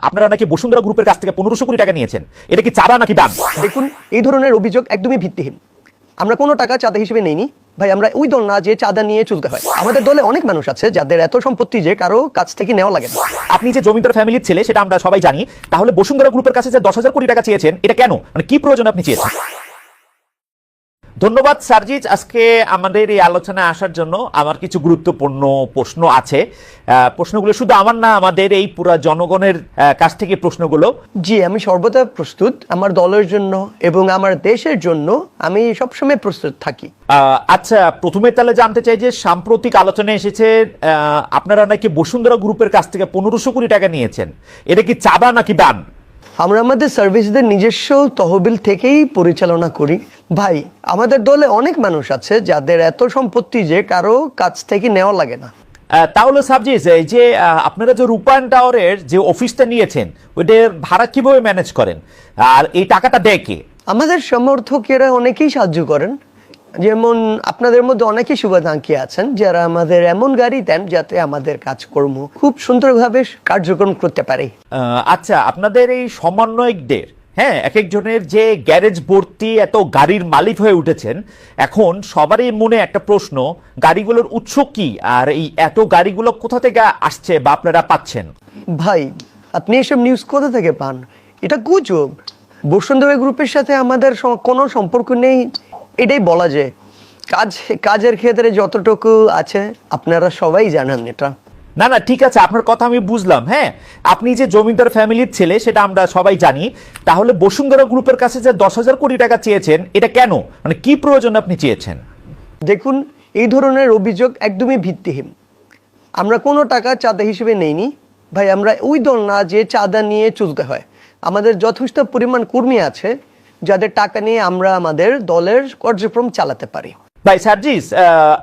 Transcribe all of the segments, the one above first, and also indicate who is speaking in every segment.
Speaker 1: আপনারা নাকি বসুন্ধরা গ্রুপের কাছ থেকে 1500 কোটি টাকা নিয়েছেন, এটা কি চাঁদা নাকি দান?
Speaker 2: দেখুন, এই ধরনের অভিযোগ একদমই ভিত্তিহীন। আমরা কোনো টাকা চাঁদা হিসেবে নেইনি ভাই। আমরা ওই দল না যে চাঁদা নিয়ে চলতে হয়। আমাদের দলে অনেক মানুষ আছে যাদের এত সম্পত্তি যে কারো কাছ থেকে নেওয়া লাগে না।
Speaker 1: আপনি যে জমিদার ফ্যামিলির ছেলে সেটা আমরা সবাই জানি, তাহলে বসুন্ধরা গ্রুপের কাছে যে 10,000 কোটি টাকা চেয়েছেন এটা কেন, মানে কি প্রয়োজনে আপনি চেয়েছেন? ধন্যবাদ সার্জিজ, আজকে আমাদের এই আলোচনায় আসার জন্য। আমার কিছু গুরুত্বপূর্ণ প্রশ্ন আছে। প্রশ্নগুলো শুধু আমার না, আমাদের এই পুরো জনগণের কাছ থেকে প্রশ্নগুলো।
Speaker 2: জি, আমি সর্বদা প্রস্তুত। আমার দলের জন্য এবং আমার দেশের জন্য আমি সবসময় প্রস্তুত থাকি।
Speaker 1: আচ্ছা, প্রথমে তাহলে জানতে চাই যে সাম্প্রতিক আলোচনায় এসেছে আপনারা নাকি বসুন্ধরা গ্রুপের কাছ থেকে 1500 কোটি টাকা নিয়েছেন, এটা কি চাঁদা নাকি দান?
Speaker 2: আমরা আমাদের সার্ভিসদের নিজস্ব তহবিল থেকেই পরিচালনা করি ভাই। আমাদের দলে অনেক মানুষ আছে যাদের এত সম্পত্তি যে কারো কাছ থেকে নেওয়া লাগে না।
Speaker 1: তাহলে সাবজিজ, এই যে আপনারা যে রূপায়ণ টাওয়ারের যে অফিসটা নিয়েছেন ওইটার ভাড়া কিভাবে ম্যানেজ করেন, আর এই টাকাটা দেয় কে?
Speaker 2: আমাদের সমর্থকেরা অনেকেই সাহায্য করেন। যেমন আপনাদের মধ্যে অনেকেই শুভাকাঙ্ক্ষী আছেন যারা আমাদের এমন গাড়ি দেন যাতে আমাদের কাজকর্ম খুব সুন্দরভাবে কার্যক্রম করতে পারে।
Speaker 1: আচ্ছা, আপনাদের এই সমন্বয়কদের, হ্যাঁ, এক একজনের যে গ্যারেজ ভর্তি এত গাড়ির মালিক হয়ে উঠেছেন, এখন সবারই মনে একটা প্রশ্ন, গাড়িগুলোর উৎস কি, আর এই এত গাড়িগুলো কোথা থেকে আসছে বা আপনারা পাচ্ছেন?
Speaker 2: ভাই, আপনি এসব নিউজ কোথা থেকে পান? এটা গুজব। বসুন্ধরা গ্রুপের সাথে আমাদের কোনো সম্পর্ক নেই, এটাই বলা যায়। কাজের ক্ষেত্রে যতটুকু আছে আপনারা সবাই জানেন এটা।
Speaker 1: না না, ঠিক আছে, আপনার কথা আমি বুঝলাম। হ্যাঁ, আপনি যে জমিদার ফ্যামিলির ছেলে সেটা আমরা সবাই জানি, তাহলে বসুন্ধরা গ্রুপের কাছে যে 10,000 কোটি টাকা চেয়েছেন এটা কেন, মানে কি প্রয়োজন আপনি চেয়েছেন?
Speaker 2: দেখুন, এই ধরনের অভিযোগ একদমই ভিত্তিহীন। আমরা কোনো টাকা চাঁদা হিসেবে নেইনি ভাই। আমরা ওই দল না যে চাঁদা নিয়ে চলতে হয়। আমাদের যথেষ্ট পরিমাণ কর্মী আছে যাদের টাকা নিয়ে আমরা আমাদের দলের কার্যক্রম চালাতে পারি।
Speaker 1: ভাই সার্জিস,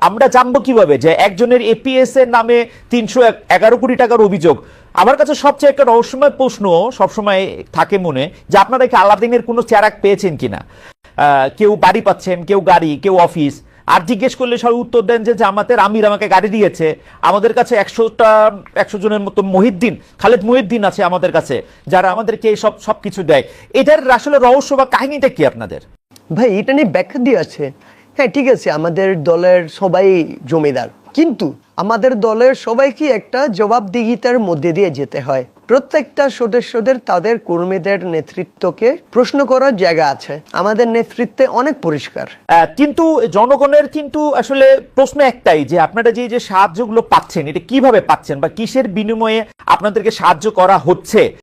Speaker 1: আমরা জানবো কিভাবে যে একজনের এপিএস এর নামে 311 কোটি টাকার অভিযোগ? আমার কাছে সবচেয়ে একটা রহস্যময় প্রশ্ন সবসময় থাকে মনে, যে আপনারা কি আলাদিনের কোনো চেরাক পেয়েছেন কিনা? কেউ বাড়ি পাচ্ছেন, কেউ গাড়ি, কেউ অফিস, আর জিজ্ঞেস করলে সবাই উত্তর দেন যে জামাতের আমির আমাকে গাড়ি দিয়েছে। আমাদের কাছে 100 জনের মতো খালেদ মহিউদ্দিন আছে আমাদের কাছে, যারা আমাদেরকে সবকিছু দেয়। এটার আসলে রহস্য বা কাহিনীটা কি আপনাদের?
Speaker 2: ভাই, এটা নিয়ে ব্যাখ্যা দিয়ে আছে। হ্যাঁ, ঠিক আছে, আমাদের দলের সবাই জমিদার, কিন্তু আমাদের দলের সবাইকে একটা জবাবদিহিতার মধ্যে দিয়ে যেতে হয়। প্রত্যেকটা সদস্যদের তাদের কর্মীদের নেতৃত্বকে প্রশ্ন করার জায়গা আছে। আমাদের নেতৃত্বে অনেক পরিষ্কার।
Speaker 1: কিন্তু জনগণের কিন্তু আসলে প্রশ্ন একটাই, যে আপনারা যে সাহায্যগুলো পাচ্ছেন এটা কিভাবে পাচ্ছেন, বা কিসের বিনিময়ে আপনাদেরকে সাহায্য করা হচ্ছে?